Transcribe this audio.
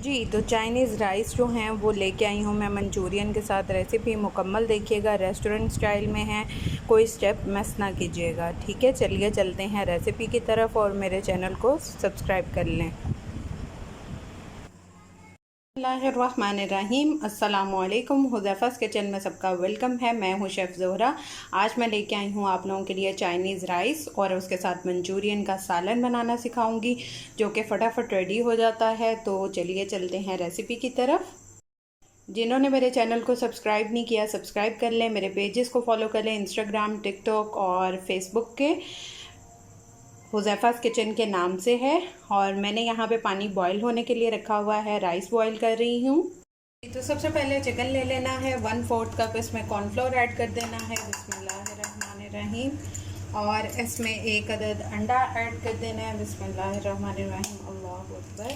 जी, तो Chinese rice जो हैं वो लेके आई हूँ मैं मंचूरियन के साथ। रेसिपी मुकम्मल देखिएगा, रेस्टोरेंट स्टाइल में है, कोई स्टेप मिस ना कीजिएगा। ठीक है, चलिए चलते हैं रेसिपी की तरफ और मेरे चैनल को सब्सक्राइब कर लें। बिस्मिल्लाहिर्रहमानिर्रहीम, अस्सलामुअलैकुम। हुज़ैफ़ा's किचन में सबका वेलकम है। मैं हूँ शेफ़ ज़ोहरा। आज मैं लेके आई हूँ आप लोगों के लिए चाइनीज़ राइस और उसके साथ मंचूरियन का सालन बनाना सिखाऊंगी, जो कि फटाफट रेडी हो जाता है। तो चलिए चलते हैं रेसिपी की तरफ। जिन्होंने मेरे चैनल को सब्सक्राइब नहीं किया, सब्सक्राइब कर लें। मेरे पेजेस को फॉलो कर लें, इंस्टाग्राम, टिकटॉक और फेसबुक के हुज़ैफ़ा's किचन के नाम से है। और मैंने यहाँ पे पानी बॉईल होने के लिए रखा हुआ है, राइस बॉईल कर रही हूँ। तो सबसे पहले चिकन ले लेना है, 1/4 कप इसमें कॉर्नफ्लोर ऐड कर देना है। बिस्मिल्लाहिर्रहमानिर्रहीम। और इसमें 1 अदद अंडा ऐड कर देना है। बिस्मिल्लाहिर्रहमानिर्रहीम, अल्लाहु अकबर।